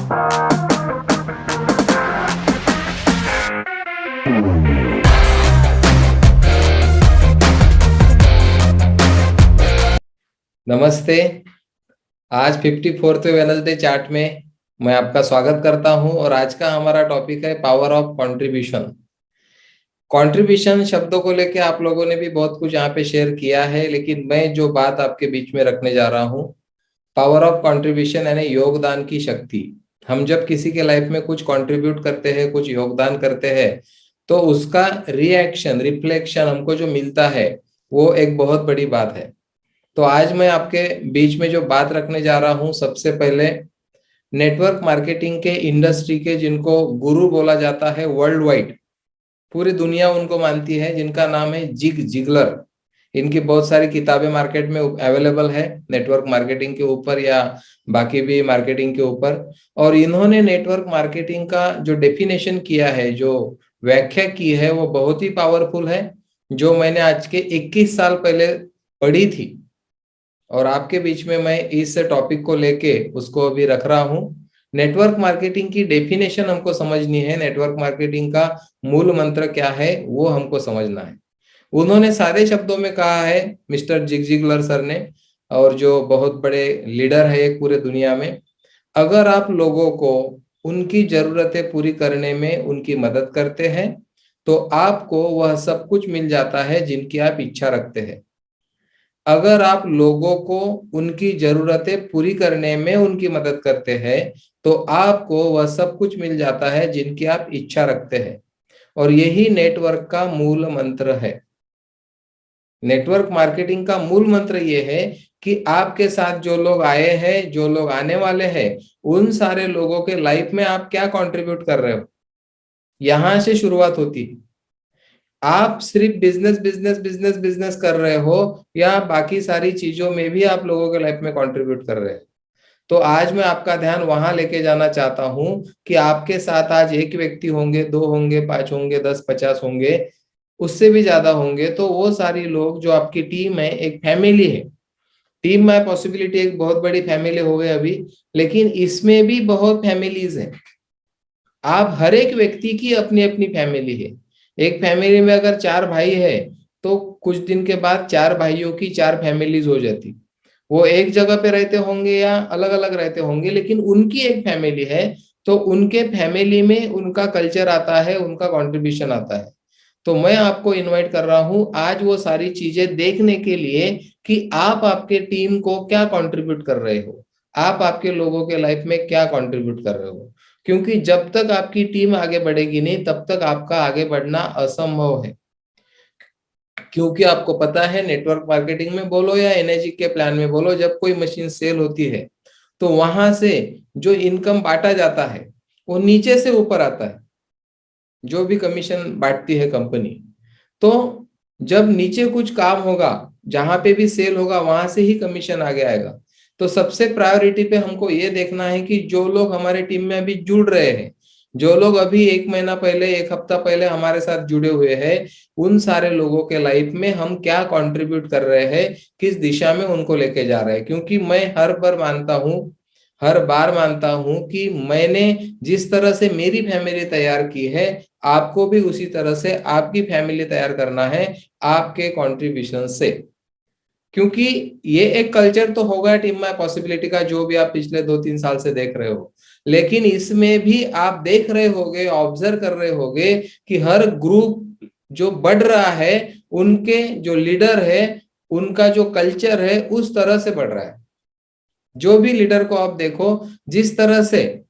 नमस्ते। आज 54वें Wednesday chart में मैं आपका स्वागत करता हूं और आज का हमारा टॉपिक है पावर ऑफ कंट्रीब्यूशन। कंट्रीब्यूशन शब्दों को लेके आप लोगों ने भी बहुत कुछ यहाँ पे शेयर किया है, लेकिन मैं जो बात आपके बीच में रखने जा रहा हूँ, पावर ऑफ कंट्रीब्यूशन यानी योगदान की शक्ति। हम जब किसी के लाइफ में कुछ कंट्रीब्यूट करते हैं, कुछ योगदान करते हैं, तो उसका रिएक्शन, रिफ्लेक्शन हमको जो मिलता है वो एक बहुत बड़ी बात है। तो आज मैं आपके बीच में जो बात रखने जा रहा हूं, सबसे पहले नेटवर्क मार्केटिंग के इंडस्ट्री के जिनको गुरु बोला जाता है वर्ल्ड वाइड, पूरी दुनिया उनको मानती है, जिनका नाम है जिग जिगलर। इनकी बहुत सारी किताबें मार्केट में अवेलेबल है नेटवर्क मार्केटिंग के ऊपर या बाकी भी मार्केटिंग के ऊपर। और इन्होंने नेटवर्क मार्केटिंग का जो डेफिनेशन किया है, जो व्याख्या की है, वो बहुत ही पावरफुल है, जो मैंने आज के 21 साल पहले पढ़ी थी और आपके बीच में मैं इस टॉपिक को लेके उसको अभी रख रहा हूं। नेटवर्क मार्केटिंग की डेफिनेशन हमको समझनी है, नेटवर्क मार्केटिंग का मूल मंत्र क्या है वो हमको समझना है। उन्होंने सादे शब्दों में कहा है, मिस्टर जिग जिगलर सर ने, और जो बहुत बड़े लीडर है एक पूरे दुनिया में, अगर आप लोगों को उनकी जरूरतें पूरी करने में उनकी मदद करते हैं तो आपको वह सब कुछ मिल जाता है जिनकी आप इच्छा रखते हैं। अगर आप लोगों को उनकी जरूरतें पूरी करने में उनकी मदद करते हैं तो आपको वह सब कुछ मिल जाता है जिनकी आप इच्छा रखते हैं। और यही नेटवर्क का मूल मंत्र है। नेटवर्क मार्केटिंग का मूल मंत्र ये है कि आपके साथ जो लोग आए हैं, जो लोग आने वाले हैं, उन सारे लोगों के लाइफ में आप क्या कंट्रीब्यूट कर रहे हो, यहां से शुरुआत होती है। आप सिर्फ बिजनेस बिजनेस बिजनेस बिजनेस कर रहे हो या बाकी सारी चीजों में भी आप लोगों के लाइफ में कंट्रीब्यूट कर रहे हो। तो आज मैं आपका ध्यान वहां लेके जाना चाहता हूं कि आपके साथ आज एक व्यक्ति होंगे, दो होंगे, पांच होंगे, 10 50 होंगे, उससे भी ज्यादा होंगे, तो वो सारी लोग जो आपकी टीम है, एक फैमिली है। टीम में पॉसिबिलिटी एक बहुत बड़ी फैमिली हो गई अभी, लेकिन इसमें भी बहुत फैमिलीज हैं। आप हर एक व्यक्ति की अपनी अपनी फैमिली है। एक फैमिली में अगर चार भाई है तो कुछ दिन के बाद चार भाइयों की चार फैमिलीज हो जाती। वो एक जगह पे रहते होंगे या अलग अलग रहते होंगे, लेकिन उनकी एक फैमिली है। तो उनके फैमिली में उनका कल्चर आता है, उनका कंट्रीब्यूशन आता है। तो मैं आपको इनवाइट कर रहा हूं आज वो सारी चीजें देखने के लिए कि आप आपके टीम को क्या कंट्रीब्यूट कर रहे हो, आप आपके लोगों के लाइफ में क्या कंट्रीब्यूट कर रहे हो। क्योंकि जब तक आपकी टीम आगे बढ़ेगी नहीं, तब तक आपका आगे बढ़ना असंभव है। क्योंकि आपको पता है, नेटवर्क मार्केटिंग में बोलो या एनर्जी के प्लान में बोलो, जब कोई मशीन सेल होती है तो वहां से जो इनकम बांटा जाता है वो नीचे से ऊपर आता है, जो भी कमीशन बांटती है कंपनी। तो जब नीचे कुछ काम होगा, जहां पे भी सेल होगा, वहां से ही कमीशन आगे आएगा। तो सबसे प्रायोरिटी पे हमको ये देखना है कि जो लोग हमारे टीम में अभी जुड़ रहे हैं, जो लोग अभी एक महीना पहले, एक हफ्ता पहले हमारे साथ जुड़े हुए हैं, उन सारे लोगों के लाइफ में हम क्या कंट्रीब्यूट कर रहे हैं, किस दिशा में उनको लेके जा रहे हैं। क्योंकि मैं हर बार मानता हूं कि मैंने जिस तरह से मेरी फैमिली तैयार की है, आपको भी उसी तरह से आपकी फैमिली तैयार करना है आपके कंट्रीब्यूशन से। क्योंकि ये एक कल्चर तो होगा टीम में पॉसिबिलिटी का, जो भी आप पिछले 2 3 साल से देख रहे हो, लेकिन इसमें भी आप देख रहे होगे, ऑब्जर्व कर रहे होगे कि हर ग्रुप जो बढ़ रहा है, उनके जो लीडर है, उनका जो कल्चर है, उस तरह से बढ़ रहा है। जो भी लीडर को आप देखो, जिस तरह से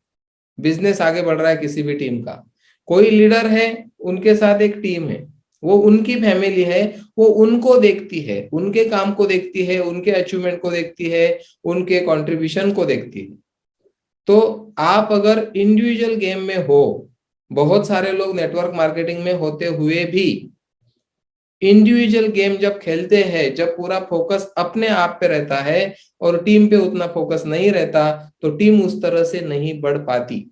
बिजनेस आगे बढ़ रहा है किसी भी टीम का, कोई लीडर है, उनके साथ एक टीम है, वो उनकी फैमिली है, वो उनको देखती है, उनके काम को देखती है, उनके अचीवमेंट को देखती है, उनके कंट्रीब्यूशन को देखती है। तो आप अगर इंडिविजुअल गेम में हो, बहुत सारे लोग नेटवर्क मार्केटिंग में होते हुए भी इंडिविजुअल गेम जब खेलते हैं, जब पूरा फोकस अपने आप पे रहता है और टीम पे उतना फोकस नहीं रहता, तो टीम उस तरह से नहीं बढ़ पाती।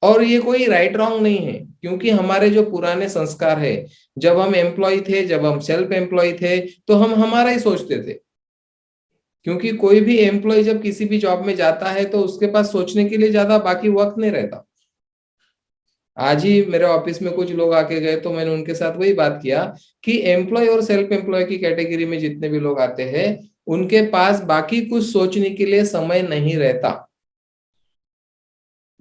और ये कोई राइट रॉन्ग नहीं है, क्योंकि हमारे जो पुराने संस्कार है, जब हम एम्प्लॉय थे, जब हम सेल्फ एम्प्लॉय थे, तो हम हमारा ही सोचते थे। क्योंकि कोई भी एम्प्लॉय जब किसी भी जॉब में जाता है तो उसके पास सोचने के लिए ज्यादा बाकी वक्त नहीं रहता। आज ही मेरे ऑफिस में कुछ लोग आके गए तो मैंने उनके साथ वही बात किया कि एम्प्लॉय और सेल्फ एम्प्लॉय की कैटेगरी में जितने भी लोग आते हैं उनके पास बाकी कुछ सोचने के लिए समय नहीं रहता।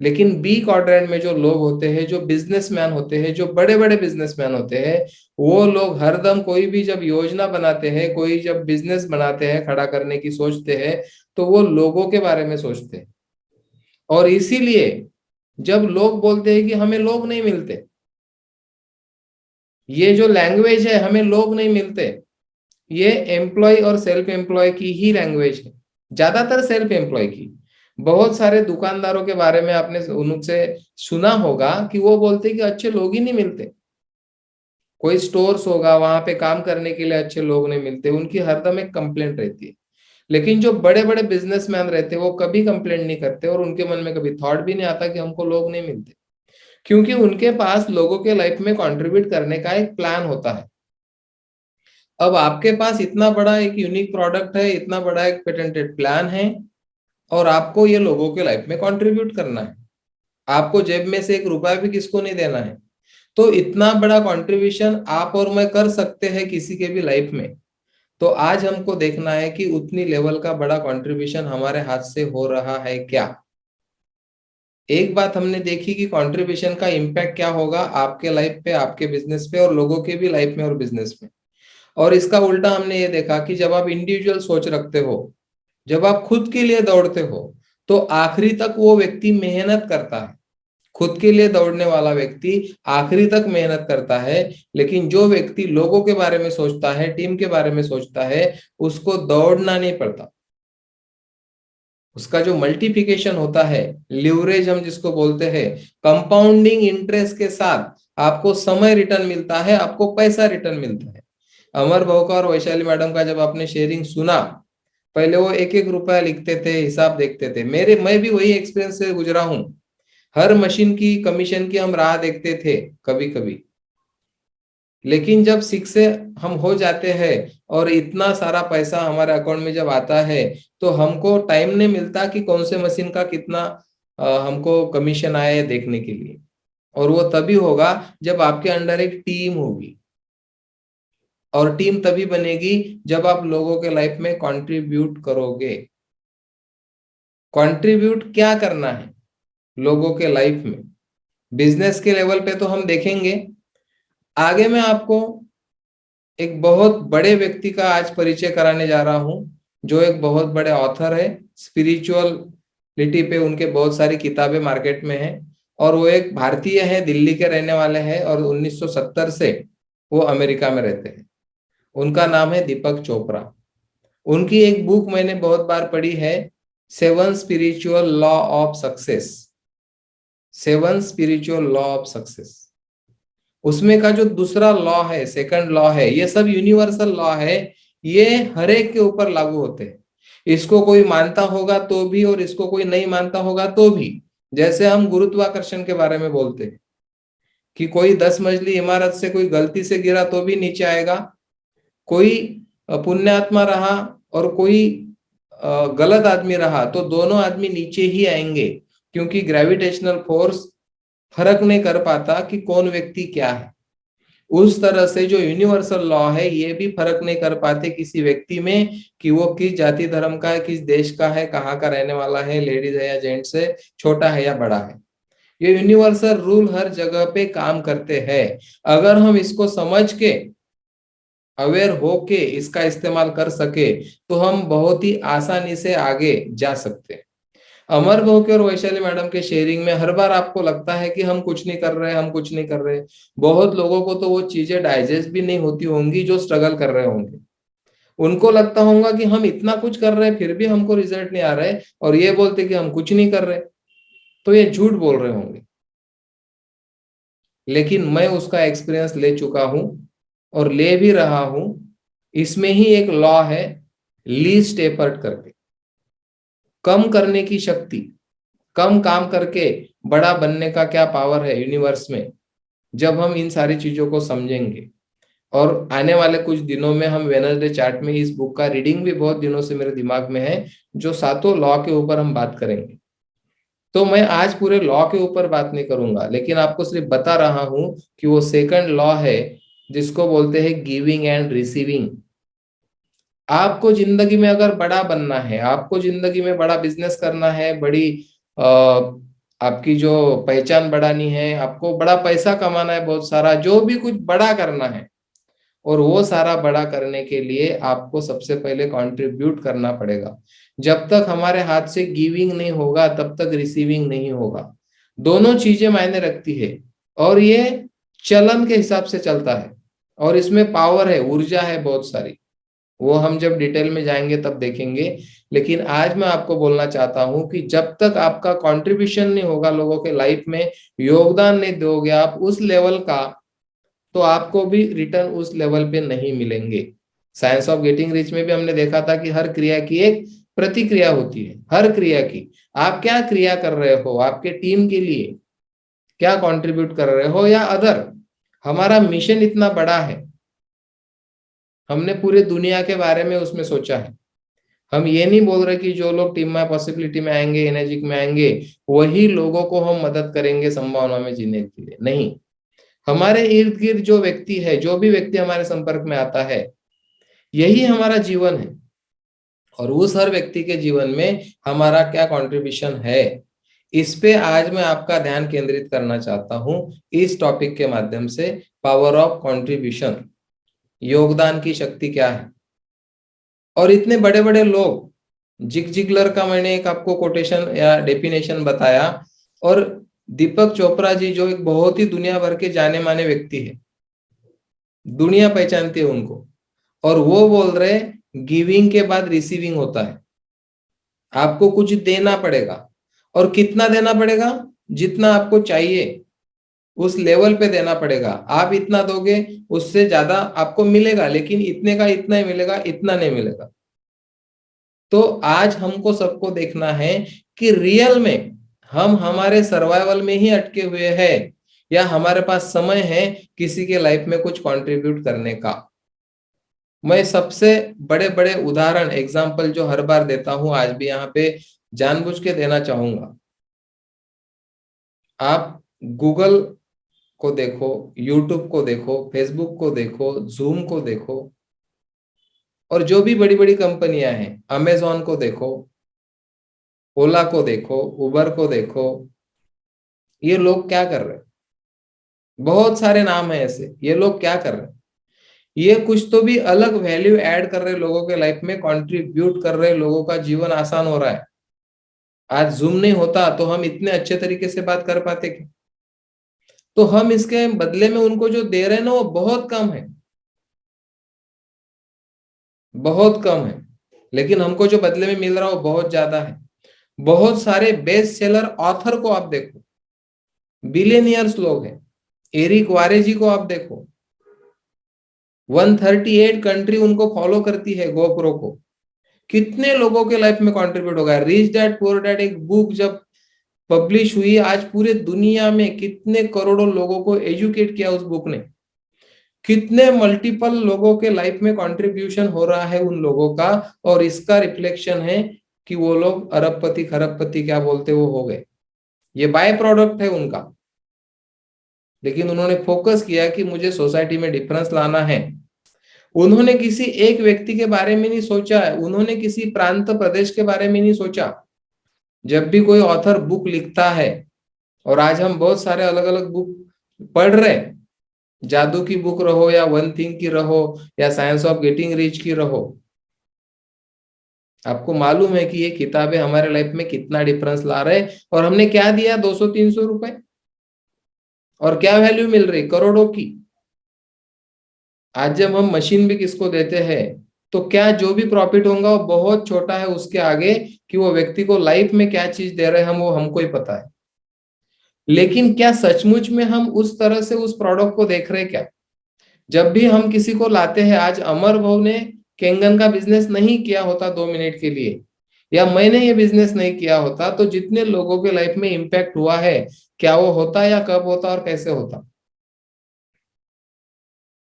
लेकिन बी क्वाड्रेंट में जो लोग होते हैं, जो बिजनेसमैन होते हैं, जो बड़े बड़े बिजनेसमैन होते हैं, वो लोग हरदम कोई भी जब योजना बनाते हैं, कोई जब बिजनेस बनाते हैं, खड़ा करने की सोचते हैं, तो वो लोगों के बारे में सोचते हैं। और इसीलिए जब लोग बोलते हैं कि हमें लोग नहीं मिलते, ये जो लैंग्वेज है हमें लोग नहीं मिलते, ये एम्प्लॉय और सेल्फ एम्प्लॉय की ही लैंग्वेज है, ज्यादातर सेल्फ एम्प्लॉय की। बहुत सारे दुकानदारों के बारे में आपने उनसे सुना होगा कि वो बोलते कि अच्छे लोग ही नहीं मिलते। कोई स्टोर्स होगा, वहां पे काम करने के लिए अच्छे लोग नहीं मिलते, उनकी हरदम एक कंप्लेंट रहती है। लेकिन जो बड़े बड़े बिजनेसमैन रहते हैं वो कभी कंप्लेंट नहीं करते और उनके मन में कभी थॉट भी नहीं आता कि हमको लोग नहीं मिलते, क्योंकि उनके पास लोगों के लाइफ में कंट्रीब्यूट करने का एक प्लान होता है। अब आपके पास इतना बड़ा एक यूनिक प्रोडक्ट है, इतना बड़ा एक पेटेंटेड प्लान है, और आपको ये लोगों के लाइफ में कंट्रीब्यूट करना है। आपको जेब में से एक रुपया भी किसको नहीं देना है। तो इतना बड़ा कंट्रीब्यूशन आप और मैं कर सकते हैं किसी के भी लाइफ में। तो आज हमको देखना है कि उतनी लेवल का बड़ा कंट्रीब्यूशन हमारे हाथ से हो रहा है क्या। एक बात हमने देखी कि कंट्रीब्यूशन का इम्पैक्ट क्या होगा आपके लाइफ पे, आपके बिजनेस पे और लोगों के भी लाइफ में और बिजनेस में। और इसका उल्टा हमने ये देखा कि जब आप इंडिविजुअल सोच रखते हो, जब आप खुद के लिए दौड़ते हो, तो आखिरी तक वो व्यक्ति मेहनत करता है। खुद के लिए दौड़ने वाला व्यक्ति आखिरी तक मेहनत करता है। लेकिन जो व्यक्ति लोगों के बारे में सोचता है, टीम के बारे में सोचता है, उसको दौड़ना नहीं पड़ता। उसका जो मल्टीप्लिकेशन होता है, लिवरेज हम जिसको बोलते हैं, कंपाउंडिंग इंटरेस्ट के साथ आपको समय रिटर्न मिलता है, आपको पैसा रिटर्न मिलता है। अमर भाऊ का और वैशाली मैडम का जब आपने शेयरिंग सुना, पहले वो एक एक रुपया लिखते थे, हिसाब देखते थे। मैं भी वही एक्सपीरियंस से गुजरा हूं। हर मशीन की कमीशन की हम राह देखते थे कभी कभी। लेकिन जब सिक्स से हम हो जाते हैं और इतना सारा पैसा हमारे अकाउंट में जब आता है, तो हमको टाइम नहीं मिलता कि कौन से मशीन का कितना हमको कमीशन आया है देखने के लिए। और वो तभी होगा जब आपके अंडर एक टीम होगी। और टीम तभी बनेगी जब आप लोगों के लाइफ में कंट्रीब्यूट करोगे। कंट्रीब्यूट क्या करना है लोगों के लाइफ में, बिजनेस के लेवल पे तो हम देखेंगे। आगे मैं आपको एक बहुत बड़े व्यक्ति का आज परिचय कराने जा रहा हूं, जो एक बहुत बड़े ऑथर है। स्पिरिचुअलिटी पे उनके बहुत सारी किताबें मार्केट में हैं। और वो एक भारतीय है, दिल्ली के रहने वाले हैं, और 1970 से वो अमेरिका में रहते हैं। उनका नाम है दीपक चोपड़ा। उनकी एक बुक मैंने बहुत बार पढ़ी है, seven spiritual law of success. Seven spiritual law of success, उसमें का जो दूसरा लॉ है, सेकंड लॉ है, ये सब यूनिवर्सल लॉ है। ये हर एक के ऊपर लागू होते हैं। इसको कोई मानता होगा तो भी, और इसको कोई नहीं मानता होगा तो भी। जैसे हम गुरुत्वाकर्षण के बारे में बोलते हैं कि कोई 10 मंजिली इमारत से कोई गलती से गिरा तो भी नीचे आएगा। कोई पुण्यात्मा रहा और कोई गलत आदमी रहा तो दोनों आदमी नीचे ही आएंगे, क्योंकि ग्रेविटेशनल फोर्स फर्क नहीं कर पाता कि कौन व्यक्ति क्या है। उस तरह से जो यूनिवर्सल लॉ है ये भी फर्क नहीं कर पाते किसी व्यक्ति में कि वो किस जाति धर्म का है, किस देश का है, कहाँ का रहने वाला है, लेडीज है या जेंट्स है, छोटा है या बड़ा है। ये यूनिवर्सल रूल हर जगह पे काम करते हैं। अगर हम इसको समझ के, अवेयर होके इसका इस्तेमाल कर सके, तो हम बहुत ही आसानी से आगे जा सकते हैं। अमर भाऊ के और वैशाली मैडम के शेयरिंग में हर बार आपको लगता है कि हम कुछ नहीं कर रहे, हम कुछ नहीं कर रहे। बहुत लोगों को तो वो चीजें डाइजेस्ट भी नहीं होती होंगी जो स्ट्रगल कर रहे होंगे। उनको लगता होगा कि हम इतना कुछ कर रहे हैं फिर भी हमको रिजल्ट नहीं आ रहे, और ये बोलते कि हम कुछ नहीं कर रहे, तो ये झूठ बोल रहे होंगे। लेकिन मैं उसका एक्सपीरियंस ले चुका हूं और ले भी रहा हूं। इसमें ही एक लॉ है, लीस्ट एफर्ट करके, कम करने की शक्ति, कम काम करके बड़ा बनने का क्या पावर है यूनिवर्स में, जब हम इन सारी चीजों को समझेंगे। और आने वाले कुछ दिनों में हम वेडनेसडे चार्ट में इस बुक का रीडिंग भी बहुत दिनों से मेरे दिमाग में है, जो सातों लॉ के ऊपर हम बात करेंगे। तो मैं आज पूरे लॉ के ऊपर बात नहीं करूंगा, लेकिन आपको सिर्फ बता रहा हूं कि वो सेकंड लॉ है जिसको बोलते हैं गिविंग एंड रिसीविंग। आपको जिंदगी में अगर बड़ा बनना है, आपको जिंदगी में बड़ा बिजनेस करना है, बड़ी आपकी जो पहचान बढ़ानी है, आपको बड़ा पैसा कमाना है, बहुत सारा जो भी कुछ बड़ा करना है, और वो सारा बड़ा करने के लिए आपको सबसे पहले कंट्रीब्यूट करना पड़ेगा। जब तक हमारे हाथ से गिविंग नहीं होगा तब तक रिसीविंग नहीं होगा। दोनों चीजें मायने रखती है, और ये चलन के हिसाब से चलता है, और इसमें पावर है, ऊर्जा है बहुत सारी। वो हम जब डिटेल में जाएंगे तब देखेंगे। लेकिन आज मैं आपको बोलना चाहता हूं कि जब तक आपका कंट्रीब्यूशन नहीं होगा लोगों के लाइफ में, योगदान नहीं दोगे आप उस लेवल का, तो आपको भी रिटर्न उस लेवल पे नहीं मिलेंगे। साइंस ऑफ गेटिंग रिच में भी हमने देखा था कि हर क्रिया की एक प्रतिक्रिया होती है, हर क्रिया की। आप क्या क्रिया कर रहे हो आपके टीम के लिए, क्या कंट्रीब्यूट कर रहे हो या अदर। हमारा मिशन इतना बड़ा है, हमने पूरे दुनिया के बारे में उसमें सोचा है। हम ये नहीं बोल रहे कि जो लोग टीम में पॉसिबिलिटी में आएंगे, एनर्जी में आएंगे, वही लोगों को हम मदद करेंगे संभावना में जीने के लिए, नहीं। हमारे इर्द गिर्द जो व्यक्ति है, जो भी व्यक्ति हमारे संपर्क में आता है, यही हमारा जीवन है। और उस हर व्यक्ति के जीवन में हमारा क्या कंट्रीब्यूशन है, इस पे आज मैं आपका ध्यान केंद्रित करना चाहता हूं इस टॉपिक के माध्यम से। पावर ऑफ कंट्रीब्यूशन, योगदान की शक्ति क्या है। और इतने बड़े बड़े लोग, जिग जिगलर का मैंने एक आपको कोटेशन या डेफिनेशन बताया, और दीपक चोपड़ा जी जो एक बहुत ही दुनिया भर के जाने माने व्यक्ति है, दुनिया पहचानती है उनको, और वो बोल रहे गिविंग के बाद रिसीविंग होता है। आपको कुछ देना पड़ेगा, और कितना देना पड़ेगा, जितना आपको चाहिए उस लेवल पे देना पड़ेगा। आप इतना दोगे, उससे ज्यादा आपको मिलेगा, लेकिन इतने का इतना ही मिलेगा, इतना नहीं मिलेगा। तो आज हमको सबको देखना है कि रियल में हम हमारे सर्वाइवल में ही अटके हुए हैं, या हमारे पास समय है किसी के लाइफ में कुछ कंट्रीब्यूट करने का। मैं सबसे बड़े बड़े उदाहरण, एग्जाम्पल जो हर बार देता हूं, आज भी यहाँ पे जानबूझ के देना चाहूंगा। आप गूगल को देखो, यूट्यूब को देखो, फेसबुक को देखो, जूम को देखो, और जो भी बड़ी बड़ी कंपनियां हैं, अमेजोन को देखो, ओला को देखो, उबर को देखो, ये लोग क्या कर रहे हैं। बहुत सारे नाम है ऐसे, ये लोग क्या कर रहे हैं। ये कुछ तो भी अलग वैल्यू ऐड कर रहे लोगों के लाइफ में, कंट्रीब्यूट कर रहे, लोगों का जीवन आसान हो रहा है। आज जूम नहीं होता तो हम इतने अच्छे तरीके से बात कर पाते क्या। तो हम इसके बदले में उनको जो दे रहे हैं ना, वो बहुत कम है, बहुत कम है। लेकिन हमको जो बदले में मिल रहा है वो बहुत ज्यादा है। बहुत सारे बेस्ट सेलर ऑथर को आप देखो, बिलियनियर्स लोग हैं। एरिक वारे जी को आप देखो, 138 कंट्री उनको फॉलो करती है, गोप्रो को। कितने लोगों के लाइफ में कंट्रीब्यूट हो गया। रिच डैड पुअर डैड एक बुक जब पब्लिश हुई, आज पूरे दुनिया में कितने करोड़ों लोगों को एजुकेट किया उस बुक ने। कितने मल्टीपल लोगों के लाइफ में कंट्रीब्यूशन हो रहा है उन लोगों का, और इसका रिफ्लेक्शन है कि वो लोग अरबपति खरबपति क्या बोलते वो हो गए। ये बाय प्रोडक्ट है उनका। लेकिन उन्होंने फोकस किया कि मुझे सोसाइटी में डिफरेंस लाना है। उन्होंने किसी एक व्यक्ति के बारे में नहीं सोचा है, उन्होंने किसी प्रांत प्रदेश के बारे में नहीं सोचा। जब भी कोई ऑथर बुक लिखता है, और आज हम बहुत सारे अलग अलग बुक पढ़ रहे हैं, जादू की बुक रहो, या वन थिंग की रहो, या साइंस ऑफ गेटिंग रिच की रहो, आपको मालूम है कि ये किताबें हमारे लाइफ में कितना डिफरेंस ला रहे हैं। और हमने क्या दिया, 200-300 रुपए, और क्या वैल्यू मिल रही, करोड़ों की। आज जब हम मशीन भी किसको देते हैं, तो क्या जो भी प्रॉफिट होगा वो बहुत छोटा है उसके आगे, कि वो व्यक्ति को लाइफ में क्या चीज दे रहे हैं हम, वो हमको ही पता है। लेकिन क्या सचमुच में हम उस तरह से उस प्रोडक्ट को देख रहे हैं क्या। जब भी हम किसी को लाते हैं, आज अमर भाव ने केंगन का बिजनेस नहीं किया होता 2 मिनट के लिए, या मैंने ये बिजनेस नहीं किया होता, तो जितने लोगों के लाइफ में इम्पैक्ट हुआ है, क्या वो होता, या कब होता और कैसे होता।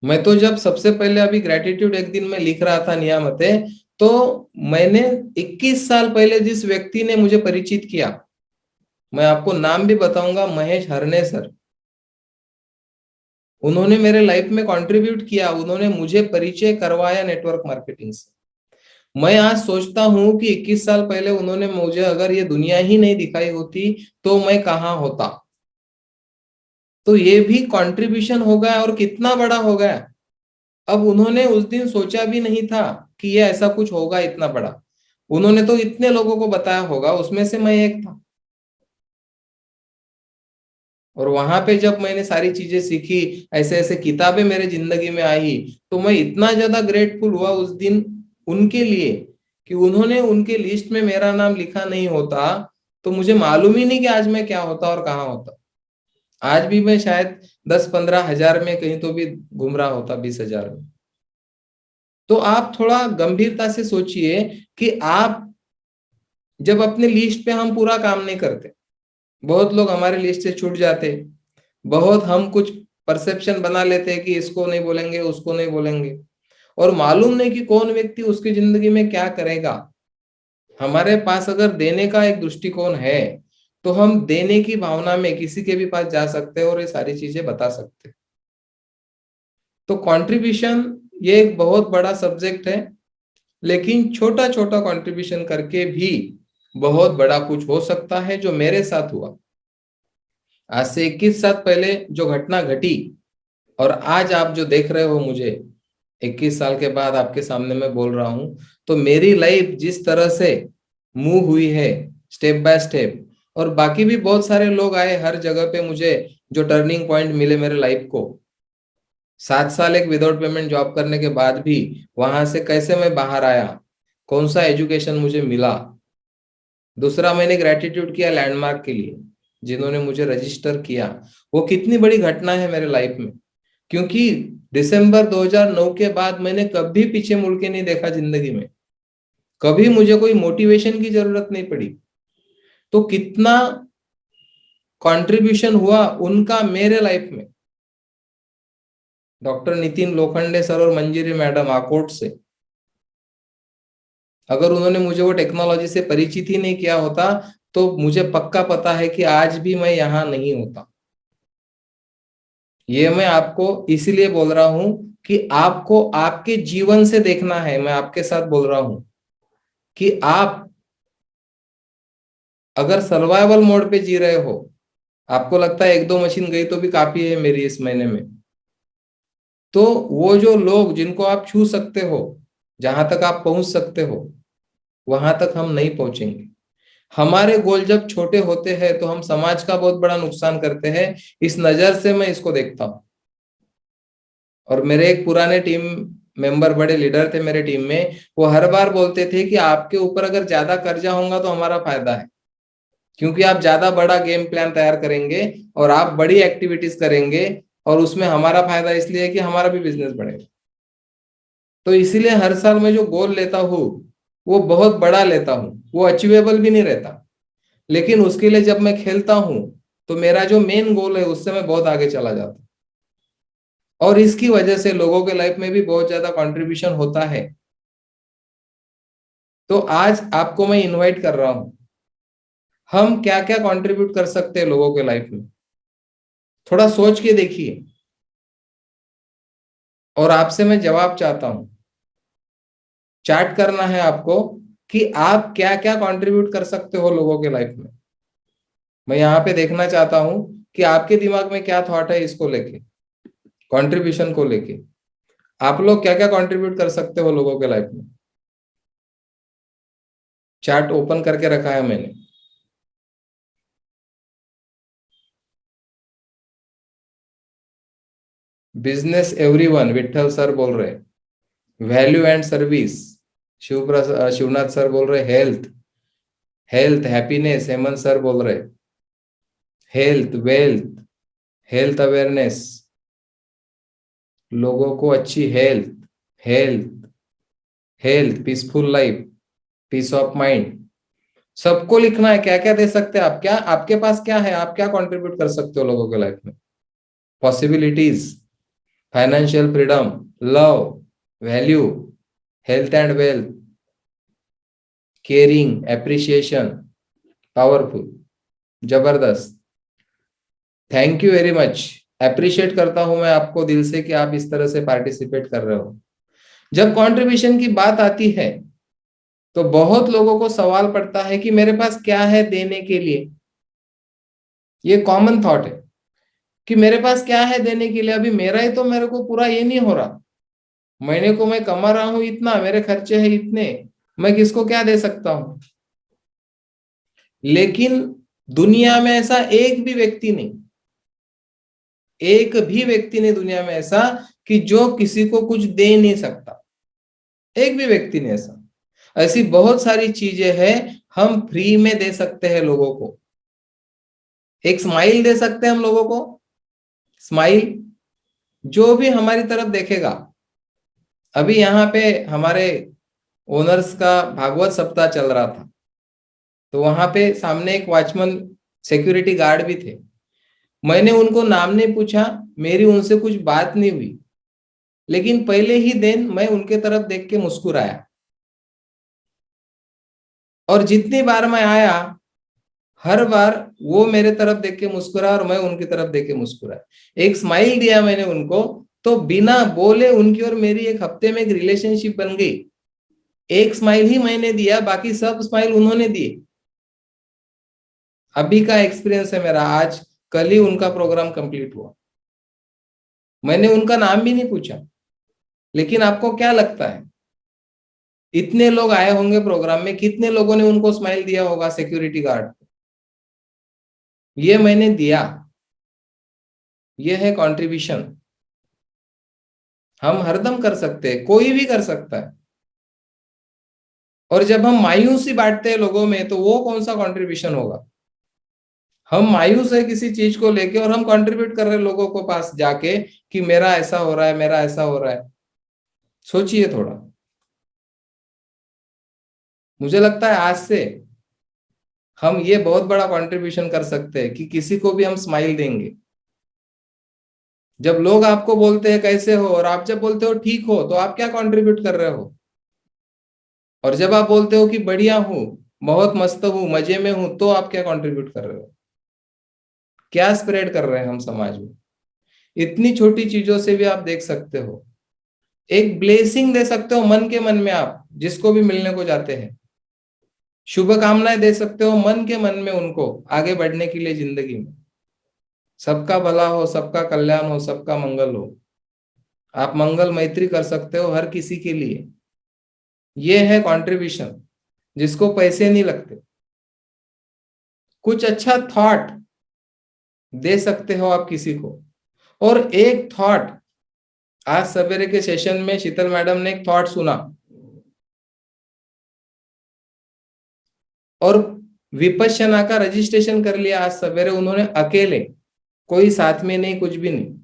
मैं तो जब सबसे पहले अभी ग्रेटिट्यूड एक दिन में लिख रहा था नियामते, तो मैंने 21 साल पहले जिस व्यक्ति ने मुझे परिचित किया, मैं आपको नाम भी बताऊंगा, महेश हरने सर। उन्होंने मेरे लाइफ में कंट्रीब्यूट किया, उन्होंने मुझे परिचय करवाया नेटवर्क मार्केटिंग से। मैं आज सोचता हूं कि 21 साल पहले उन्होंने मुझे अगर ये दुनिया ही नहीं दिखाई होती तो मैं कहाँ होता। तो ये भी कंट्रीब्यूशन हो गया, और कितना बड़ा हो गया। अब उन्होंने उस दिन सोचा भी नहीं था कि ये ऐसा कुछ होगा इतना बड़ा। उन्होंने तो इतने लोगों को बताया होगा, उसमें से मैं एक था। और वहां पे जब मैंने सारी चीजें सीखी, ऐसे ऐसे किताबें मेरे जिंदगी में आई, तो मैं इतना ज्यादा ग्रेटफुल हुआ उस दिन उनके लिए, कि उन्होंने उनके लिस्ट में मेरा नाम लिखा नहीं होता तो मुझे मालूम ही नहीं कि आज मैं क्या होता और कहाँ होता। आज भी मैं शायद 10-15 हजार में कहीं तो भी घूम रहा होता, 20 हजार में। तो आप थोड़ा गंभीरता से सोचिए कि आप जब अपने लिस्ट पे हम पूरा काम नहीं करते, बहुत लोग हमारे लिस्ट से छूट जाते, बहुत हम कुछ परसेप्शन बना लेते हैं कि इसको नहीं बोलेंगे, उसको नहीं बोलेंगे, और मालूम नहीं कि कौन व्यक्ति उसकी जिंदगी में क्या करेगा। हमारे पास अगर देने का एक दृष्टिकोण है, तो हम देने की भावना में किसी के भी पास जा सकते हैं और ये सारी चीजें बता सकते हैं। तो कंट्रीब्यूशन ये एक बहुत बड़ा सब्जेक्ट है, लेकिन छोटा छोटा कंट्रीब्यूशन करके भी बहुत बड़ा कुछ हो सकता है, जो मेरे साथ हुआ। आज से 21 साल पहले जो घटना घटी, और आज आप जो देख रहे हो मुझे 21 साल के बाद आपके सामने मैं बोल रहा हूं, तो मेरी लाइफ जिस तरह से मूव हुई है स्टेप बाय स्टेप, और बाकी भी बहुत सारे लोग आए हर जगह पे मुझे, जो टर्निंग पॉइंट मिले मेरे लाइफ को। 7 साल एक विदाउट पेमेंट जॉब करने के बाद भी वहां से कैसे मैं बाहर आया, कौन सा एजुकेशन मुझे मिला। दूसरा, मैंने ग्रेटिट्यूड किया लैंडमार्क के लिए, जिन्होंने मुझे रजिस्टर किया। वो कितनी बड़ी घटना है मेरे लाइफ में, क्योंकि दिसंबर 2009 के बाद मैंने कभी पीछे मुड़ के नहीं देखा जिंदगी में। कभी मुझे कोई मोटिवेशन की जरूरत नहीं पड़ी। तो कितना कंट्रीब्यूशन हुआ उनका मेरे लाइफ में। डॉक्टर नितिन लोखंडे सर और मंजिरी मैडम आकोट से, अगर उन्होंने मुझे वो टेक्नोलॉजी से परिचित ही नहीं किया होता, तो मुझे पक्का पता है कि आज भी मैं यहाँ नहीं होता। ये मैं आपको इसीलिए बोल रहा हूं कि आपको आपके जीवन से देखना है। मैं आपके साथ बोल रहा हूं कि आप अगर सर्वाइवल मोड पे जी रहे हो, आपको लगता है एक दो मशीन गई तो भी काफी है मेरी इस महीने में, तो वो जो लोग जिनको आप छू सकते हो, जहां तक आप पहुंच सकते हो, वहां तक हम नहीं पहुंचेंगे। हमारे गोल जब छोटे होते हैं तो हम समाज का बहुत बड़ा नुकसान करते हैं। इस नजर से मैं इसको देखता हूँ। और मेरे एक पुराने टीम मेंबर, बड़े लीडर थे मेरे टीम में, वो हर बार बोलते थे कि आपके ऊपर अगर ज्यादा कर्जा होगा तो हमारा फायदा है, क्योंकि आप ज्यादा बड़ा गेम प्लान तैयार करेंगे और आप बड़ी एक्टिविटीज करेंगे, और उसमें हमारा फायदा इसलिए है कि हमारा भी बिजनेस बढ़ेगा। तो इसीलिए हर साल मैं जो गोल लेता हूँ वो बहुत बड़ा लेता हूँ, वो अचीवेबल भी नहीं रहता, लेकिन उसके लिए जब मैं खेलता हूँ तो मेरा जो मेन गोल है उससे मैं बहुत आगे चला जाता हूँ। और इसकी वजह से लोगों के लाइफ में भी बहुत ज्यादा कंट्रीब्यूशन होता है। तो आज आपको मैं इनवाइट कर रहा हूँ, हम क्या क्या कंट्रीब्यूट कर सकते हैं लोगों के लाइफ में, थोड़ा सोच के देखिए। और आपसे मैं जवाब चाहता हूँ, चैट करना है आपको कि आप क्या क्या कंट्रीब्यूट कर सकते हो लोगों के लाइफ में। मैं यहाँ पे देखना चाहता हूँ कि आपके दिमाग में क्या थॉट है इसको लेके, कंट्रीब्यूशन को लेके। आप लोग क्या क्या कंट्रीब्यूट कर सकते हो लोगों के लाइफ में। चैट ओपन करके रखा है मैंने। बिजनेस एवरीवन, विठल सर बोल रहे। Value and service, Shivnath sir बोल रहे। Health, health happiness, Hemant sir बोल रहे। हेल्थ वेल्थ, हेल्थ अवेयरनेस, लोगों को अच्छी health, health, health peaceful life, peace of mind. सबको लिखना है क्या क्या दे सकते हैं आप, क्या आपके पास क्या है, आप क्या कंट्रीब्यूट कर सकते हो लोगों के लाइफ में, possibilities. Financial freedom, love, value, health and wealth, caring, appreciation, powerful, जबरदस्त। Thank you very much. Appreciate करता हूं मैं आपको दिल से कि आप इस तरह से पार्टिसिपेट कर रहे हो। जब कंट्रीब्यूशन की बात आती है तो बहुत लोगों को सवाल पड़ता है कि मेरे पास क्या है देने के लिए। ये कॉमन थॉट है कि मेरे पास क्या है देने के लिए, अभी मेरा ही तो मेरे को पूरा ये नहीं हो रहा, महीने को मैं कमा रहा हूं इतना, मेरे खर्चे हैं इतने, मैं किसको क्या दे सकता हूं। लेकिन दुनिया में ऐसा एक भी व्यक्ति नहीं, एक भी व्यक्ति नहीं दुनिया में ऐसा कि जो किसी को कुछ दे नहीं सकता। एक भी व्यक्ति नहीं ऐसा। ऐसी बहुत सारी चीजें हैं हम फ्री में दे सकते हैं लोगों को। एक स्माइल दे सकते हैं हम लोगों को, स्माइल। जो भी हमारी तरफ देखेगा, अभी यहाँ पे हमारे ओनर्स का भागवत सप्ताह चल रहा था, तो वहां पे सामने एक वॉचमैन सिक्योरिटी गार्ड भी थे। मैंने उनको नाम नहीं पूछा, मेरी उनसे कुछ बात नहीं हुई, लेकिन पहले ही दिन मैं उनके तरफ देख के मुस्कुराया। और जितनी बार मैं आया, हर बार वो मेरे तरफ देख के मुस्कुरा और मैं उनकी तरफ देख के मुस्कुराया। एक स्माइल दिया मैंने उनको, तो बिना बोले उनकी और मेरी एक हफ्ते में एक रिलेशनशिप बन गई। एक स्माइल ही मैंने दिया, बाकी सब स्माइल उन्होंने दिए। अभी का एक्सपीरियंस है मेरा, आज कल ही उनका प्रोग्राम कंप्लीट हुआ। मैंने उनका नाम भी नहीं पूछा। लेकिन आपको क्या लगता है, इतने लोग आए होंगे प्रोग्राम में, कितने लोगों ने उनको स्माइल दिया होगा सिक्योरिटी गार्ड? ये मैंने दिया। ये है कंट्रीब्यूशन। हम हरदम कर सकते हैं, कोई भी कर सकता है। और जब हम मायूसी बांटते हैं लोगों में, तो वो कौन सा कंट्रीब्यूशन होगा? हम मायूस है किसी चीज को लेके और हम कंट्रीब्यूट कर रहे हैं लोगों को पास जाके कि मेरा ऐसा हो रहा है, मेरा ऐसा हो रहा है। सोचिए थोड़ा। मुझे लगता है आज से हम ये बहुत बड़ा कंट्रीब्यूशन कर सकते हैं कि किसी को भी हम स्माइल देंगे। जब लोग आपको बोलते हैं कैसे हो, और आप जब बोलते हो ठीक हो, तो आप क्या कंट्रीब्यूट कर रहे हो? और जब आप बोलते हो कि बढ़िया हूं, बहुत मस्त हूं, मजे में हूं, तो आप क्या कंट्रीब्यूट कर रहे हो? क्या स्प्रेड कर रहे हैं हम समाज में? इतनी छोटी चीजों से भी आप देख सकते हो। एक ब्लेसिंग दे सकते हो मन के मन में, आप जिसको भी मिलने को जाते हैं शुभकामनाएं दे सकते हो मन के मन में उनको आगे बढ़ने के लिए जिंदगी में। सबका भला हो, सबका कल्याण हो, सबका मंगल हो। आप मंगल मैत्री कर सकते हो हर किसी के लिए। ये है कंट्रीब्यूशन, जिसको पैसे नहीं लगते। कुछ अच्छा थॉट दे सकते हो आप किसी को। और एक थॉट, आज सवेरे के सेशन में शीतल मैडम ने एक थॉट सुना, और विपश्यना का रजिस्ट्रेशन कर लिया आज सवेरे उन्होंने अकेले, कोई साथ में नहीं, कुछ भी नहीं।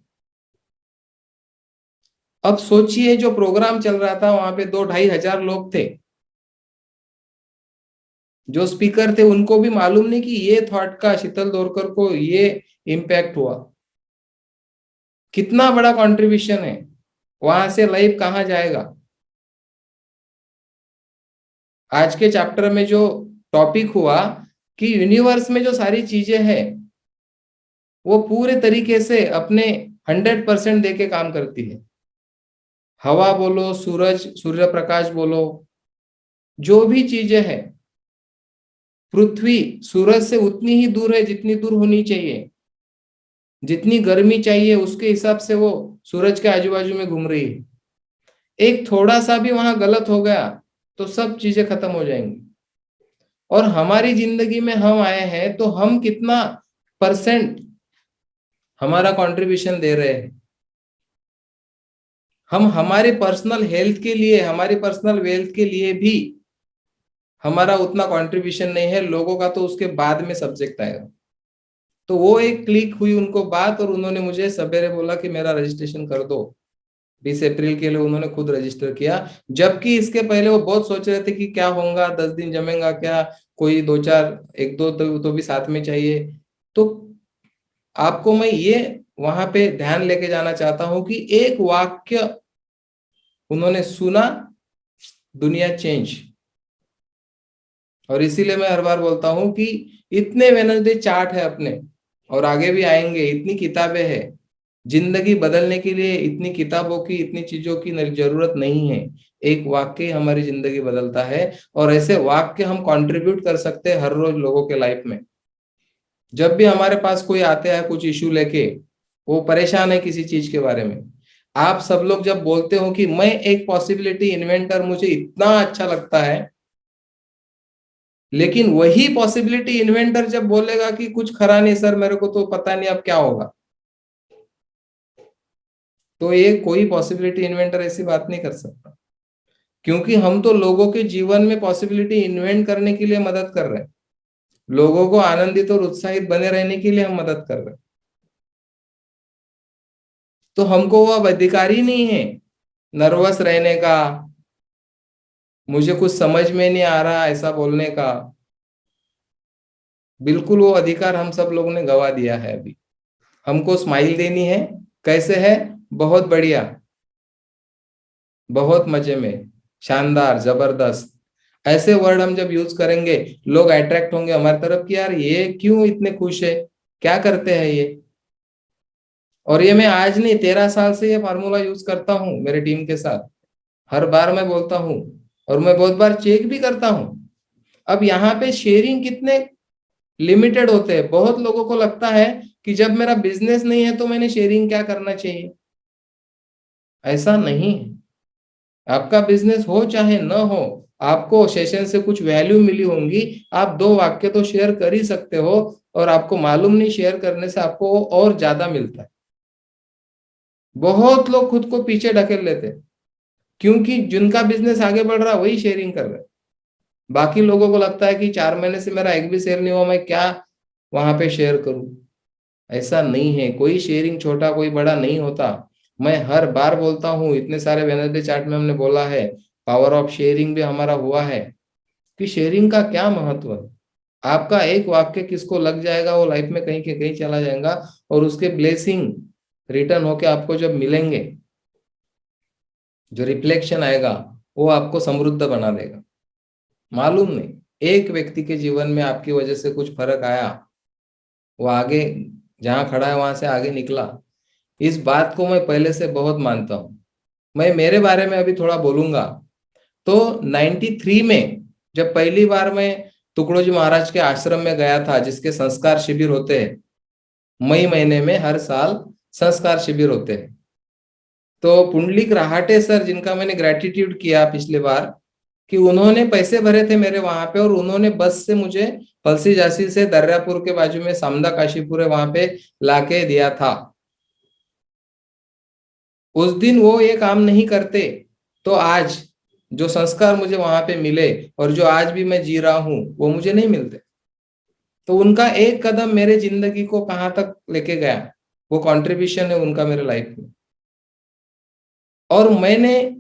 अब सोचिए, जो प्रोग्राम चल रहा था वहां पे 2-2.5 हजार लोग थे। जो स्पीकर थे उनको भी मालूम नहीं कि ये थॉट का शीतल दोरकर को ये इम्पैक्ट हुआ। कितना बड़ा कंट्रीब्यूशन है। वहां से लाइव कहाँ जाएगा? आज के चैप्टर में जो टॉपिक हुआ कि यूनिवर्स में जो सारी चीजें हैं वो पूरे तरीके से अपने 100% देके काम करती है। हवा बोलो, सूरज, सूर्य प्रकाश बोलो, जो भी चीजें हैं, पृथ्वी सूरज से उतनी ही दूर है जितनी दूर होनी चाहिए। जितनी गर्मी चाहिए उसके हिसाब से वो सूरज के आजू बाजू में घूम रही है। एक थोड़ा सा भी वहां गलत हो गया तो सब चीजें खत्म हो जाएंगी। और हमारी जिंदगी में हम आए हैं तो हम कितना परसेंट हमारा कंट्रीब्यूशन दे रहे हैं? हम हमारे पर्सनल हेल्थ के लिए, हमारी पर्सनल वेल्थ के लिए भी हमारा उतना कंट्रीब्यूशन नहीं है। लोगों का तो उसके बाद में सब्जेक्ट आएगा। तो वो एक क्लिक हुई उनको बात, और उन्होंने मुझे सवेरे बोला कि मेरा रजिस्ट्रेशन कर दो। 20 अप्रैल के लिए उन्होंने खुद रजिस्टर किया। जबकि इसके पहले वो बहुत सोच रहे थे कि क्या होगा, 10 दिन जमेगा क्या, कोई दो चार, एक दो तो भी साथ में चाहिए। तो आपको मैं ये वहां पे ध्यान लेके जाना चाहता हूं कि एक वाक्य उन्होंने सुना, दुनिया चेंज। और इसीलिए मैं हर बार बोलता हूं कि इतने वेनसडे चार्ट है अपने, और आगे भी आएंगे, इतनी किताबें हैं, जिंदगी बदलने के लिए इतनी किताबों की, इतनी चीजों की जरूरत नहीं है। एक वाक्य हमारी जिंदगी बदलता है, और ऐसे वाक्य हम कंट्रीब्यूट कर सकते हैं हर रोज लोगों के लाइफ में। जब भी हमारे पास कोई आते हैं कुछ इश्यू लेके, वो परेशान है किसी चीज के बारे में, आप सब लोग जब बोलते हो कि मैं एक पॉसिबिलिटी इन्वेंटर, मुझे इतना अच्छा लगता है, लेकिन वही पॉसिबिलिटी इन्वेंटर जब बोलेगा कि कुछ खरा नहीं सर, मेरे को तो पता नहीं अब क्या होगा, तो ये कोई पॉसिबिलिटी इन्वेंटर ऐसी बात नहीं कर सकता। क्योंकि हम तो लोगों के जीवन में पॉसिबिलिटी इन्वेंट करने के लिए मदद कर रहे हैं, लोगों को आनंदित और उत्साहित बने रहने के लिए हम मदद कर रहे हैं। तो हमको वो अब अधिकार ही नहीं है नर्वस रहने का, मुझे कुछ समझ में नहीं आ रहा ऐसा बोलने का। बिल्कुल वो अधिकार हम सब लोगों ने गवा दिया है अभी। हमको स्माइल देनी है। कैसे है? बहुत बढ़िया, बहुत मजे में, शानदार, जबरदस्त, ऐसे वर्ड हम जब यूज करेंगे, लोग अट्रैक्ट होंगे हमारी तरफ कि यार ये क्यों इतने खुश है, क्या करते हैं ये। और ये मैं आज नहीं, 13 साल से ये फार्मूला यूज करता हूँ मेरे टीम के साथ। हर बार मैं बोलता हूँ, और मैं बहुत बार चेक भी करता हूँ। अब यहाँ पे शेयरिंग कितने लिमिटेड होते हैं। बहुत लोगों को लगता है कि जब मेरा बिजनेस नहीं है तो मैंने शेयरिंग क्या करना चाहिए। ऐसा नहीं है। आपका बिजनेस हो चाहे न हो, आपको सेशन से कुछ वैल्यू मिली होंगी, आप दो वाक्य तो शेयर कर ही सकते हो। और आपको मालूम नहीं, शेयर करने से आपको और ज्यादा मिलता है। बहुत लोग खुद को पीछे ढकेल लेते हैं, क्योंकि जिनका बिजनेस आगे बढ़ रहा है वही शेयरिंग कर रहे हैं। बाकी लोगों को लगता है कि 4 महीने से मेरा एक भी शेयर नहीं हुआ, मैं क्या वहां पे शेयर करूं। ऐसा नहीं है, कोई शेयरिंग छोटा कोई बड़ा नहीं होता। मैं हर बार बोलता हूँ, इतने सारे वेनसडे चार्ट में हमने बोला है, पावर ऑफ शेयरिंग भी हमारा हुआ है, कि शेयरिंग का क्या महत्व है। आपका एक वाक्य किसको लग जाएगा, वो लाइफ में कहीं के कहीं चला जाएगा, और उसके ब्लेसिंग रिटर्न होके आपको जब मिलेंगे, जो रिफ्लेक्शन आएगा, वो आपको समृद्ध बना देगा। मालूम नहीं, एक व्यक्ति के जीवन में आपकी वजह से कुछ फर्क आया, वो आगे जहां खड़ा है वहां से आगे निकला, इस बात को मैं पहले से बहुत मानता हूं। मैं मेरे बारे में अभी थोड़ा बोलूंगा। तो 93 में जब पहली बार मैं तुकडोजी महाराज के आश्रम में गया था, जिसके संस्कार शिविर होते हैं, मई महीने में हर साल संस्कार शिविर होते हैं, तो पुंडलिक राहाटे सर, जिनका मैंने ग्रेटिट्यूड किया पिछले बार, कि उन्होंने पैसे भरे थे मेरे वहां पे, और उन्होंने बस से मुझे फलसी झांसी से दर्यापुर के बाजू में सामदा काशीपुर है वहां पे लाके दिया था। उस दिन वो ये काम नहीं करते तो आज जो संस्कार मुझे वहां पे मिले, और जो आज भी मैं जी रहा हूं, वो मुझे नहीं मिलते। तो उनका एक कदम मेरे जिंदगी को कहाँ तक लेके गया, वो कंट्रीब्यूशन है उनका मेरे लाइफ में। और मैंने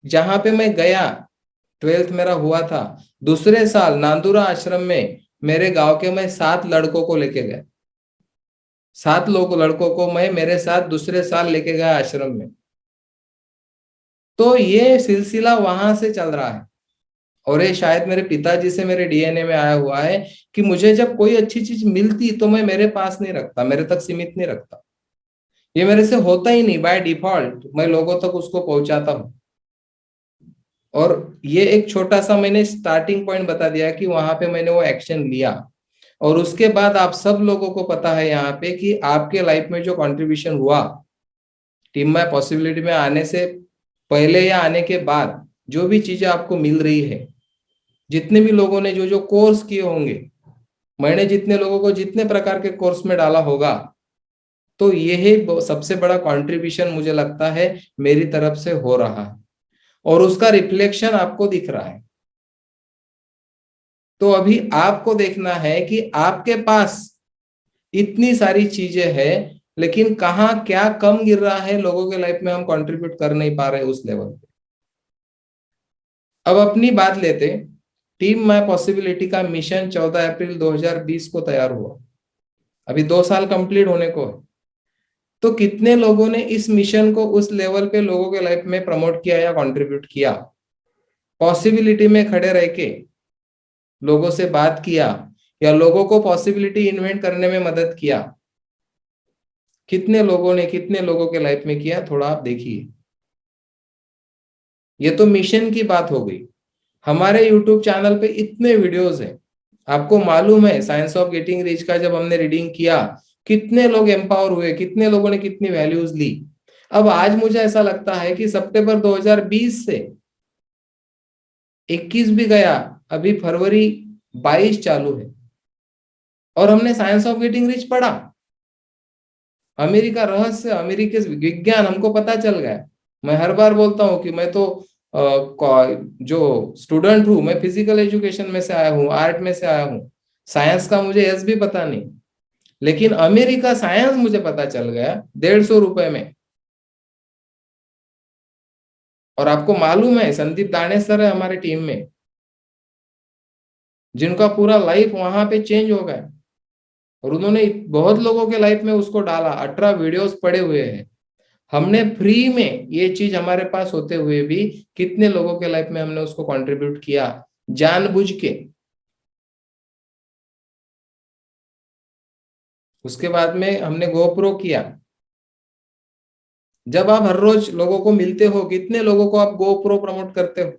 जहां पे मैं गया, 12th मेरा हुआ था, दूसरे साल नांदुरा आश्रम में मेरे गांव के मैं 7 लड़कों को लेके गया। 7 लड़कों को मैं मेरे साथ दूसरे साल लेके गया आश्रम में। तो ये सिलसिला वहां से चल रहा है, और ये शायद मेरे पिताजी से मेरे डीएनए में आया हुआ है, कि मुझे जब कोई अच्छी चीज मिलती तो मैं मेरे पास नहीं रखता, मेरे तक सीमित नहीं रखता। ये मेरे से होता ही नहीं, बाय डिफॉल्ट मैं लोगों तक उसको पहुंचाता हूँ। और ये एक छोटा सा मैंने स्टार्टिंग पॉइंट बता दिया कि वहां पे मैंने वो एक्शन लिया। और उसके बाद आप सब लोगों को पता है यहाँ पे कि आपके लाइफ में जो कंट्रीब्यूशन हुआ, टीम में पॉसिबिलिटी में आने से पहले या आने के बाद, जो भी चीजें आपको मिल रही है, जितने भी लोगों ने जो जो कोर्स किए होंगे, मैंने जितने लोगों को जितने प्रकार के कोर्स में डाला होगा, तो यही सबसे बड़ा कंट्रीब्यूशन मुझे लगता है मेरी तरफ से हो रहा है, और उसका रिफ्लेक्शन आपको दिख रहा है। तो अभी आपको देखना है कि आपके पास इतनी सारी चीजें हैं, लेकिन कहाँ क्या कम गिर रहा है लोगों के लाइफ में, हम कंट्रीब्यूट कर नहीं पा रहे उस लेवल पे। अब अपनी बात लेते, टीम माय पॉसिबिलिटी का मिशन 14 अप्रैल 2020 को तैयार हुआ। अभी 2 साल कंप्लीट होने को है। तो कितने लोगों ने इस मिशन को उस लेवल पे लोगों के लाइफ में प्रमोट किया या कंट्रीब्यूट किया, पॉसिबिलिटी में खड़े रह के लोगों से बात किया या लोगों को पॉसिबिलिटी इन्वेंट करने में मदद किया, कितने लोगों ने कितने लोगों के लाइफ में किया, थोड़ा आप देखिए। ये तो मिशन की बात हो गई। हमारे यूट्यूब चैनल पे इतने वीडियोस हैं, आपको मालूम है साइंस ऑफ गेटिंग रिच का जब हमने रीडिंग किया, कितने लोग एम्पावर हुए, कितने लोगों ने कितनी वैल्यूज ली। अब आज मुझे ऐसा लगता है कि सितंबर 2020 से 21 भी गया, अभी फरवरी 22 चालू है और हमने साइंस ऑफ गेटिंग रिच पढ़ा। अमेरिका रहस्य, अमेरिकी विज्ञान हमको पता चल गया। मैं हर बार बोलता हूँ कि मैं तो जो स्टूडेंट हूँ, मैं फिजिकल एजुकेशन में से आया हूँ, आर्ट में से आया हूँ, साइंस का मुझे एस भी पता नहीं, लेकिन अमेरिका साइंस मुझे पता चल गया 150 रुपए में। और आपको मालूम है संदीप दाने सर है हमारे टीम में, जिनका पूरा लाइफ वहां पे चेंज हो गया और उन्होंने बहुत लोगों के लाइफ में उसको डाला। 18 वीडियोस पड़े हुए हैं। हमने फ्री में ये चीज हमारे पास होते हुए भी कितने लोगों के लाइफ में हमने उसको कंट्रीब्यूट किया जानबूझ के। उसके बाद में हमने गोप्रो किया। जब आप हर रोज लोगों को मिलते हो, कितने लोगों को आप गोप्रो प्रमोट करते हो।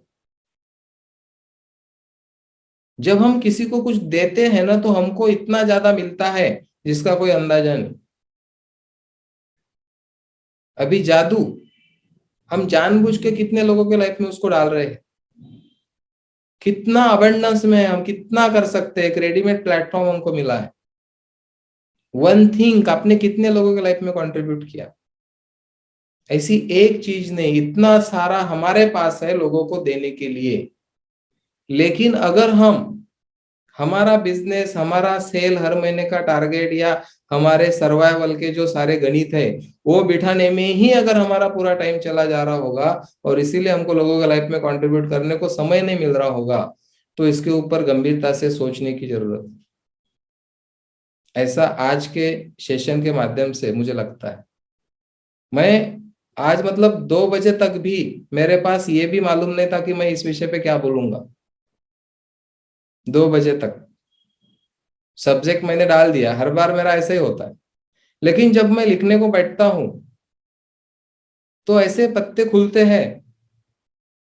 जब हम किसी को कुछ देते हैं ना, तो हमको इतना ज्यादा मिलता है जिसका कोई अंदाजा नहीं। अभी जादू, हम जानबूझ के कितने लोगों के लाइफ में उसको डाल रहे हैं। कितना अबंडेंस में है, हम कितना कर सकते हैं, एक रेडीमेड प्लेटफॉर्म हमको मिला है। वन थिंक आपने कितने लोगों के लाइफ में कंट्रीब्यूट किया। ऐसी एक चीज नहीं, इतना सारा हमारे पास है लोगों को देने के लिए। लेकिन अगर हम, हमारा बिजनेस, हमारा सेल, हर महीने का टारगेट या हमारे सर्वाइवल के जो सारे गणित है वो बिठाने में ही अगर हमारा पूरा टाइम चला जा रहा होगा और इसीलिए हमको लोगों के लाइफ में कंट्रीब्यूट करने को समय नहीं मिल रहा होगा, तो इसके ऊपर गंभीरता से सोचने की जरूरत है। ऐसा आज के सेशन के माध्यम से मुझे लगता है। मैं आज मतलब 2 बजे तक भी मेरे पास ये भी मालूम नहीं था कि मैं इस विषय पे क्या बोलूंगा। 2 बजे तक सब्जेक्ट मैंने डाल दिया, हर बार मेरा ऐसा ही होता है। लेकिन जब मैं लिखने को बैठता हूं तो ऐसे पत्ते खुलते हैं।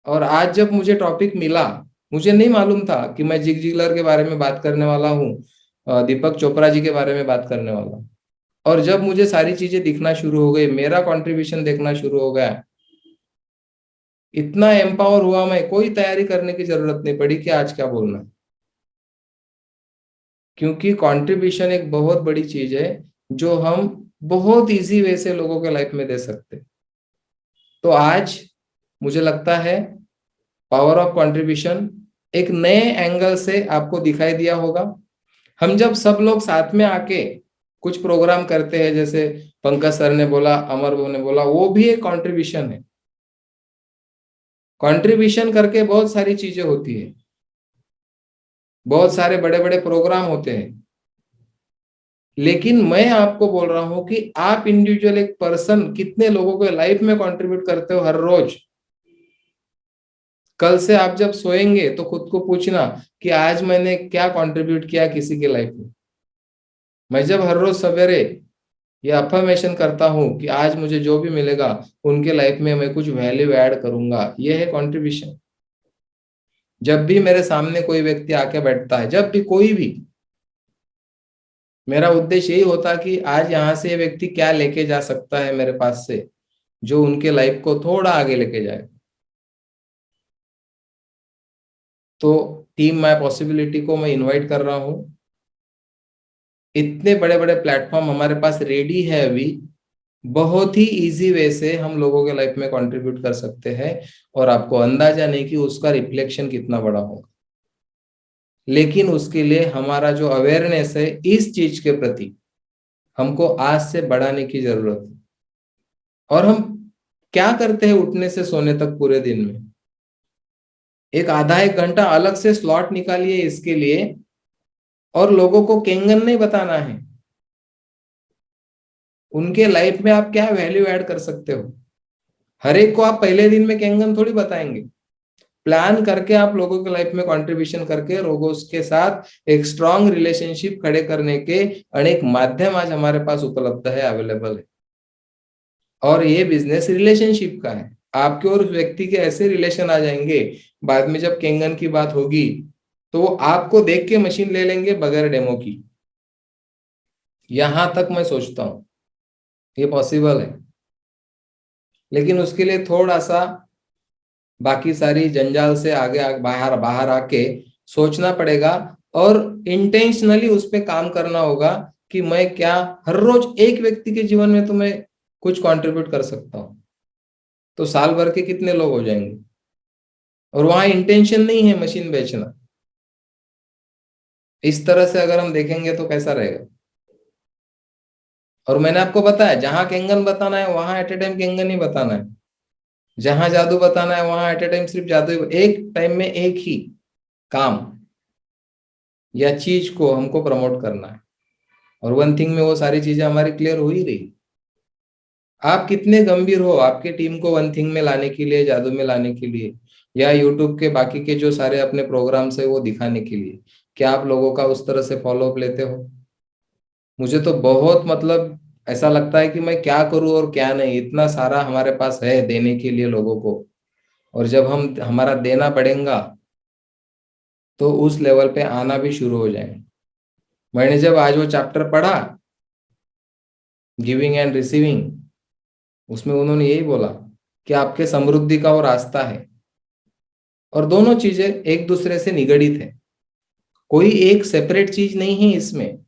और आज जब मुझे टॉपिक मिला, मुझे नहीं मालूम था कि मैं जिग जिगलर के बारे में बात करने वाला हूँ, दीपक चोपड़ा जी के बारे में बात करने वाला हूँ। और जब मुझे सारी चीजें दिखना शुरू हो गई, मेरा कंट्रीब्यूशन देखना शुरू हो गया, इतना एम्पावर हुआ मैं, कोई तैयारी करने की जरूरत नहीं पड़ी कि आज क्या बोलना है। क्योंकि कंट्रीब्यूशन एक बहुत बड़ी चीज है जो हम बहुत इजी वे से लोगों के लाइफ में दे सकते हैं। तो आज मुझे लगता है पावर ऑफ कंट्रीब्यूशन एक नए एंगल से आपको दिखाई दिया होगा। हम जब सब लोग साथ में आके कुछ प्रोग्राम करते हैं, जैसे पंकज सर ने बोला, अमर वो ने बोला, वो भी एक कंट्रीब्यूशन है। कंट्रीब्यूशन करके बहुत सारी चीजें होती है, बहुत सारे बड़े बड़े प्रोग्राम होते हैं। लेकिन मैं आपको बोल रहा हूं कि आप इंडिविजुअल एक पर्सन कितने लोगों के लाइफ में कंट्रीब्यूट करते हो हर रोज। कल से आप जब सोएंगे तो खुद को पूछना कि आज मैंने क्या कंट्रीब्यूट किया किसी के लाइफ में। मैं जब हर रोज सवेरे ये अफर्मेशन करता हूँ कि आज मुझे जो भी मिलेगा उनके लाइफ में मैं कुछ वैल्यू ऐड करूंगा, ये है कंट्रीब्यूशन। जब भी मेरे सामने कोई व्यक्ति आके बैठता है, जब भी कोई भी, मेरा उद्देश्य यही होता कि आज यहाँ से ये व्यक्ति क्या लेके जा सकता है मेरे पास से, जो उनके लाइफ को थोड़ा आगे लेके जाए। तो टीम माय पॉसिबिलिटी को मैं इनवाइट कर रहा हूँ। इतने बड़े बड़े प्लेटफॉर्म हमारे पास रेडी है अभी, बहुत ही इजी वे से हम लोगों के लाइफ में कंट्रीब्यूट कर सकते हैं और आपको अंदाजा नहीं कि उसका रिफ्लेक्शन कितना बड़ा होगा। लेकिन उसके लिए हमारा जो अवेयरनेस है इस चीज के प्रति, हमको आज से बढ़ाने की जरूरत है। और हम क्या करते हैं उठने से सोने तक पूरे दिन में, एक आधा एक घंटा अलग से स्लॉट निकालिए इसके लिए। और लोगों को केंगन नहीं बताना है, उनके लाइफ में आप क्या वैल्यू ऐड कर सकते हो। हर एक को आप पहले दिन में कैंगन थोड़ी बताएंगे। प्लान करके आप लोगों के लाइफ में कंट्रीब्यूशन करके लोगों के साथ एक स्ट्रांग रिलेशनशिप खड़े करने के अनेक माध्यम आज हमारे पास उपलब्ध है, अवेलेबल है। और ये बिजनेस रिलेशनशिप का है। आपके और उस व्यक्ति के ऐसे रिलेशन आ जाएंगे, बाद में जब कैंगन की बात होगी तो वो आपको देख के मशीन ले लेंगे बगैर डेमो की। यहां तक मैं सोचता हूँ ये पॉसिबल है, लेकिन उसके लिए थोड़ा सा बाकी सारी जंजाल से बाहर बाहर आके सोचना पड़ेगा और इंटेंशनली उस पे काम करना होगा कि मैं क्या हर रोज एक व्यक्ति के जीवन में तो मैं कुछ कंट्रीब्यूट कर सकता हूँ। तो साल भर के कितने लोग हो जाएंगे। और वहां इंटेंशन नहीं है मशीन बेचना। इस तरह से अगर हम देखेंगे तो कैसा रहेगा। और मैंने आपको बताया जहां कैंगन बताना है वहां एट ए टाइम कैंगन ही बताना है, जहां जादू बताना है वहां एट ए टाइम सिर्फ जादू ही, एक टाइम में एक ही काम या चीज को हमको प्रमोट करना है। और वन थिंग में वो सारी चीजें हमारी क्लियर हो ही रही। आप कितने गंभीर हो आपके टीम को वन थिंग में लाने के लिए, जादू में लाने के लिए, या यूट्यूब के बाकी के जो सारे अपने प्रोग्राम्स है वो दिखाने के लिए, क्या आप लोगों का उस तरह से फॉलोअप लेते हो। मुझे तो बहुत मतलब ऐसा लगता है कि मैं क्या करूं और क्या नहीं, इतना सारा हमारे पास है देने के लिए लोगों को। और जब हम हमारा देना बढ़ेगा तो उस लेवल पे आना भी शुरू हो जाएंगे। मैंने जब आज वो चैप्टर पढ़ा, गिविंग एंड रिसीविंग, उसमें उन्होंने यही बोला कि आपके समृद्धि का वो रास्ता है और दोनों चीजें एक दूसरे से निगड़ित है। कोई एक सेपरेट चीज नहीं है इसमें।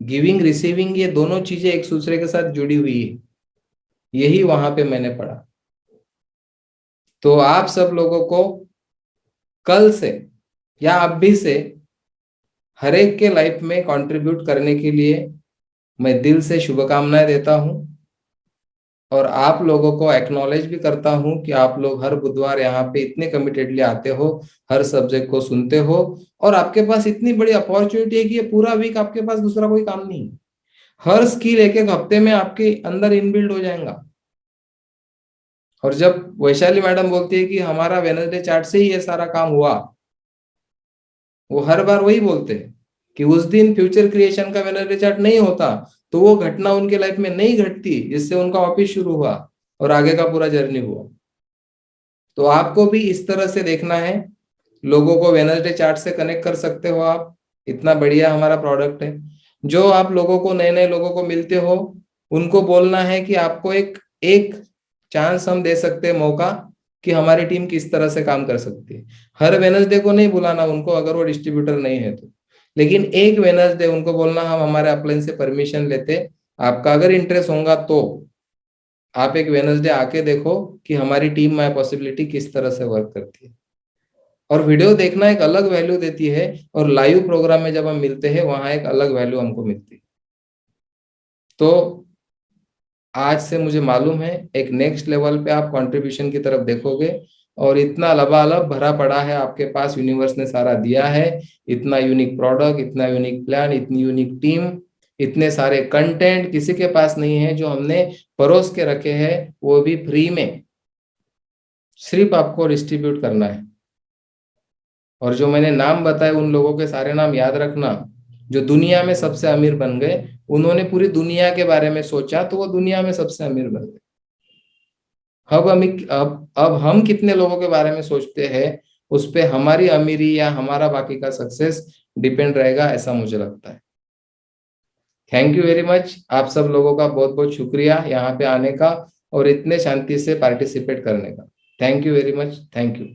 गिविंग रिसीविंग ये दोनों चीजें एक दूसरे के साथ जुड़ी हुई है। यही वहां पे मैंने पढ़ा। तो आप सब लोगों को कल से या अभी से हर एक के लाइफ में कंट्रीब्यूट करने के लिए मैं दिल से शुभकामनाएं देता हूं। और आप लोगों को एक्नॉलेज भी करता हूं कि आप लोग हर बुधवार यहाँ पे इतने कमिटेडली आते हो, हर सब्जेक्ट को सुनते हो, और आपके पास इतनी बड़ी अपॉर्चुनिटी है कि ये पूरा वीक आपके पास दूसरा कोई काम नहीं है। हर स्किल एक एक हफ्ते में आपके अंदर इनबिल्ड हो जाएगा। और जब वैशाली मैडम बोलती है कि हमारा वेनसडे चार्ट से ही ये सारा काम हुआ, वो हर बार वही बोलते हैं कि उस दिन फ्यूचर क्रिएशन का वेनसडे चार्ट नहीं होता तो वो घटना उनके लाइफ में नहीं घटती जिससे उनका ऑफिस शुरू हुआ और आगे का पूरा जर्नी हुआ। तो आपको भी इस तरह से देखना है। लोगों को वेनसडे चार्ट से कनेक्ट कर सकते हो आप। इतना बढ़िया हमारा प्रोडक्ट है। जो आप लोगों को नए नए लोगों को मिलते हो उनको बोलना है कि आपको एक एक चांस हम दे सकते हैं, मौका, कि हमारी टीम किस तरह से काम कर सकती है। हर वेनसडे को नहीं बुलाना उनको अगर वो डिस्ट्रीब्यूटर नहीं है तो, लेकिन एक वेनसडे उनको बोलना हम हमारे अपलाइन से परमिशन लेते, आपका अगर इंटरेस्ट होगा तो आप एक वेनसडे आके देखो कि हमारी टीम माई पॉसिबिलिटी किस तरह से वर्क करती है। और वीडियो देखना एक अलग वैल्यू देती है और लाइव प्रोग्राम में जब हम मिलते हैं वहां एक अलग वैल्यू हमको मिलती है। तो आज से मुझे मालूम है एक नेक्स्ट लेवल पे आप कंट्रीब्यूशन की तरफ देखोगे। और इतना लबालब भरा पड़ा है आपके पास, यूनिवर्स ने सारा दिया है। इतना यूनिक प्रोडक्ट, इतना यूनिक प्लान, इतनी यूनिक टीम, इतने सारे कंटेंट किसी के पास नहीं है जो हमने परोस के रखे हैं, वो भी फ्री में। सिर्फ आपको डिस्ट्रीब्यूट करना है। और जो मैंने नाम बताए उन लोगों के सारे नाम याद रखना जो दुनिया में सबसे अमीर बन गए। उन्होंने पूरी दुनिया के बारे में सोचा तो वो दुनिया में सबसे अमीर बन गए। अब हम कितने लोगों के बारे में सोचते हैं उस पे हमारी अमीरी या हमारा बाकी का सक्सेस डिपेंड रहेगा, ऐसा मुझे लगता है। Thank you very much. आप सब लोगों का बहुत बहुत शुक्रिया यहाँ पे आने का और इतने शांति से पार्टिसिपेट करने का। Thank you very much. Thank you.